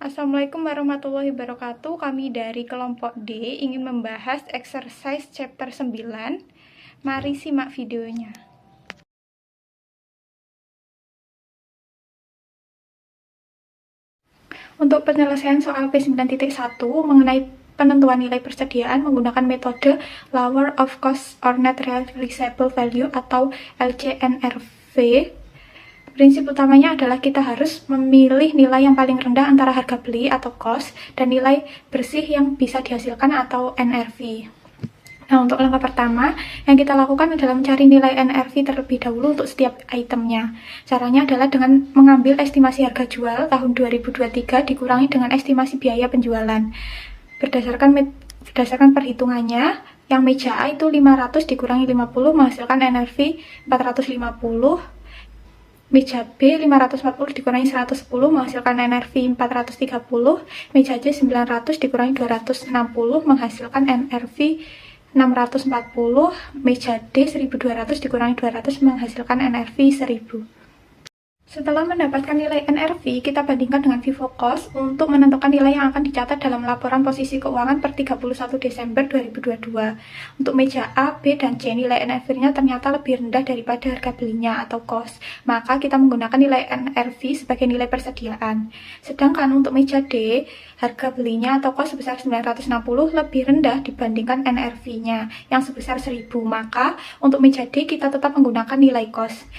Assalamualaikum warahmatullahi wabarakatuh. Kami dari kelompok D ingin membahas exercise chapter 9. Mari simak videonya. Untuk penyelesaian soal P9.1 mengenai penentuan nilai persediaan menggunakan metode Lower of Cost or Net Realizable Value atau LCNRV. Prinsip utamanya adalah kita harus memilih nilai yang paling rendah antara harga beli atau cost dan nilai bersih yang bisa dihasilkan atau NRV. Nah, untuk langkah pertama yang kita lakukan adalah mencari nilai NRV terlebih dahulu untuk setiap itemnya. Caranya adalah dengan mengambil estimasi harga jual tahun 2023 dikurangi dengan estimasi biaya penjualan. Berdasarkan perhitungannya, yang meja A itu 500 dikurangi 50 menghasilkan NRV 450. Meja B 540 dikurangi 110 menghasilkan NRV 430. Meja C 900 dikurangi 260 menghasilkan NRV 640. Meja D 1200 dikurangi 200 menghasilkan NRV 1000. Setelah mendapatkan nilai NRV, kita bandingkan dengan Vivo Cost untuk menentukan nilai yang akan dicatat dalam laporan posisi keuangan per 31 Desember 2022. Untuk meja A, B, dan C, nilai NRV-nya ternyata lebih rendah daripada harga belinya atau cost. Maka kita menggunakan nilai NRV sebagai nilai persediaan. Sedangkan untuk meja D, harga belinya atau cost sebesar 960 lebih rendah dibandingkan NRV-nya yang sebesar 1000. Maka untuk meja D kita tetap menggunakan nilai cost.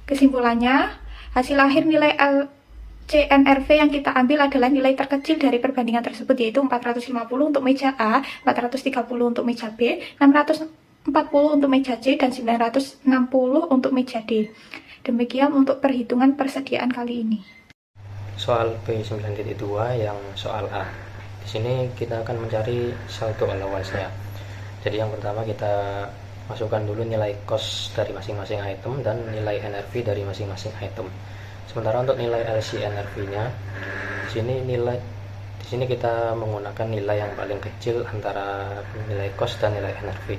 Kesimpulannya, hasil akhir nilai LCNRV yang kita ambil adalah nilai terkecil dari perbandingan tersebut, yaitu 450 untuk meja A, 430 untuk meja B, 640 untuk meja C, dan 960 untuk meja D. Demikian untuk perhitungan persediaan kali ini. Soal P9.2 yang soal A. Di sini kita akan mencari saldo allowance-nya. Jadi yang pertama kita masukkan dulu nilai cost dari masing-masing item dan nilai NRV dari masing-masing item. Sementara untuk nilai LCNRV-nya, di sini kita menggunakan nilai yang paling kecil antara nilai cost dan nilai NRV.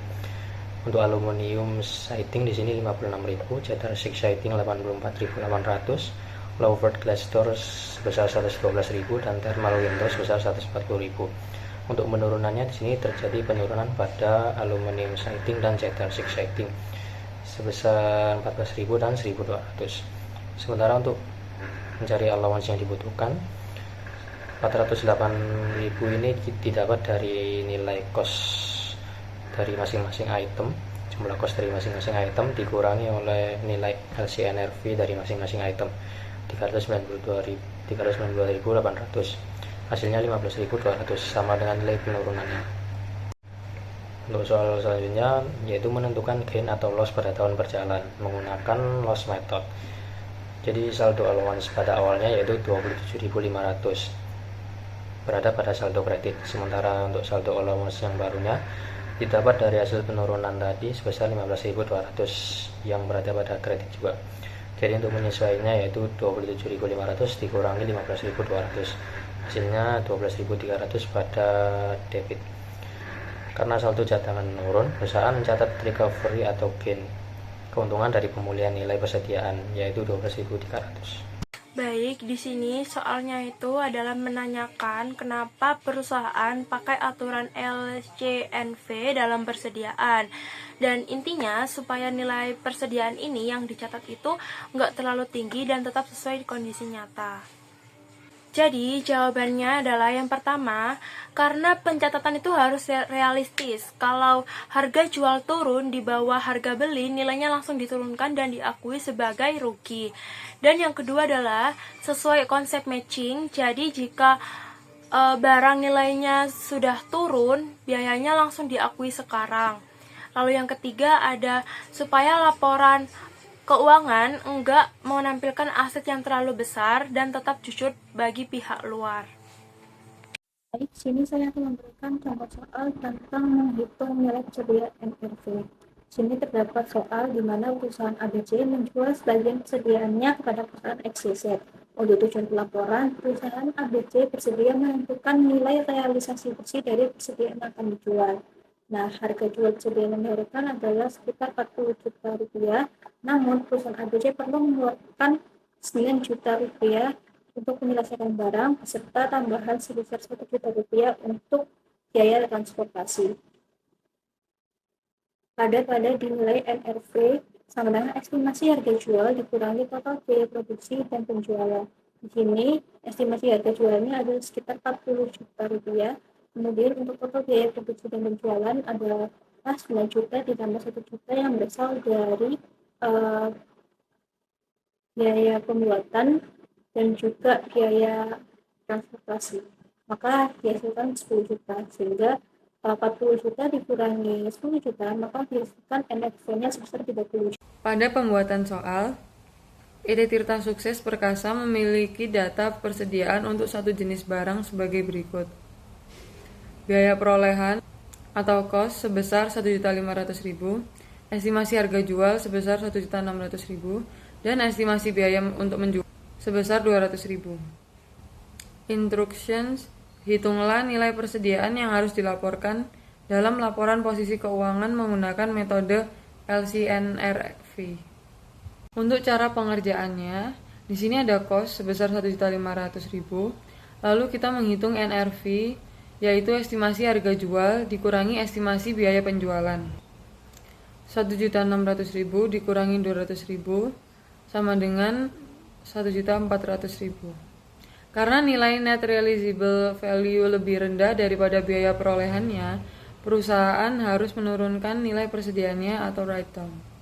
Untuk aluminium siding di sini 56.000, cheddar sheet siding 84.800, louvered glass doors sebesar 112.000 dan thermal windows sebesar 140.000. Untuk penurunannya di sini terjadi penurunan pada aluminium siding dan cheddar sheet siding sebesar 14.000 dan 1.200. Sementara untuk mencari allowance yang dibutuhkan, 408.000 ini didapat dari nilai cost dari masing-masing item, jumlah cost dari masing-masing item dikurangi oleh nilai LCNRV dari masing-masing item 392.800, hasilnya 15.200, sama dengan nilai penurunannya. Untuk soal selanjutnya yaitu menentukan gain atau loss pada tahun berjalan menggunakan loss method. Jadi saldo allowance pada awalnya yaitu 27.500 berada pada saldo kredit, sementara untuk saldo allowance yang barunya didapat dari hasil penurunan tadi sebesar 15.200 yang berada pada kredit juga. Jadi untuk menyesuaikannya yaitu 27.500 dikurangi 15.200, hasilnya 12.300 pada debit. Karena saldo cadangan menurun, perusahaan mencatat recovery atau gain keuntungan dari pemulihan nilai persediaan yaitu 12.300. Baik, di sini soalnya itu adalah menanyakan kenapa perusahaan pakai aturan LCNV dalam persediaan. Dan intinya supaya nilai persediaan ini yang dicatat itu nggak terlalu tinggi dan tetap sesuai kondisi nyata. Jadi jawabannya adalah yang pertama, karena pencatatan itu harus realistis. Kalau harga jual turun di bawah harga beli, nilainya langsung diturunkan dan diakui sebagai rugi. Dan yang kedua adalah sesuai konsep matching. Jadi jika barang nilainya sudah turun, biayanya langsung diakui sekarang. Lalu yang ketiga ada supaya laporan keuangan enggak menampilkan aset yang terlalu besar dan tetap jujur bagi pihak luar. Baik, sini saya akan memberikan contoh soal tentang menghitung nilai persediaan NRV. Sini terdapat soal di mana perusahaan ABC menjual sebagian persediaannya kepada perusahaan XYZ. Untuk tujuan pelaporan, perusahaan ABC bersedia menentukan nilai realisasi bersih dari persediaan yang akan dijual. Nah, harga jual persediaan yang diharapkan adalah sekitar 40 juta rupiah. Namun, perusahaan ABC perlu mengeluarkan 9 juta rupiah untuk menyelesaikan barang beserta tambahan sebesar Rp1 juta untuk biaya transportasi. Pada dinilai NRV sama dengan estimasi harga jual dikurangi total biaya produksi dan penjualan. Di sini estimasi harga jualnya adalah sekitar Rp40 juta. Kemudian untuk total biaya produksi dan penjualan adalah 9 juta ditambah 1 juta yang berasal dari biaya pembuatan dan juga biaya transportasi. Maka dihasilkan 10 juta, sehingga 40 juta dikurangi 10 juta, maka dihasilkan NFV-nya sebesar 30 juta. Pada pembuatan soal, IT Tirta Sukses Perkasa memiliki data persediaan untuk satu jenis barang sebagai berikut. Biaya perolehan atau cost sebesar Rp1.500.000, estimasi harga jual sebesar Rp1.600.000, dan estimasi biaya untuk menjual sebesar Rp200.000. Instructions: hitunglah nilai persediaan yang harus dilaporkan dalam laporan posisi keuangan menggunakan metode LCNRV. Untuk cara pengerjaannya, di sini ada cost sebesar Rp1.500.000, lalu kita menghitung NRV, yaitu estimasi harga jual dikurangi estimasi biaya penjualan. Rp1.600.000 dikurangi Rp200.000 sama dengan Rp1.400.000. Karena nilai net realizable value lebih rendah daripada biaya perolehannya, perusahaan harus menurunkan nilai persediaannya atau write down.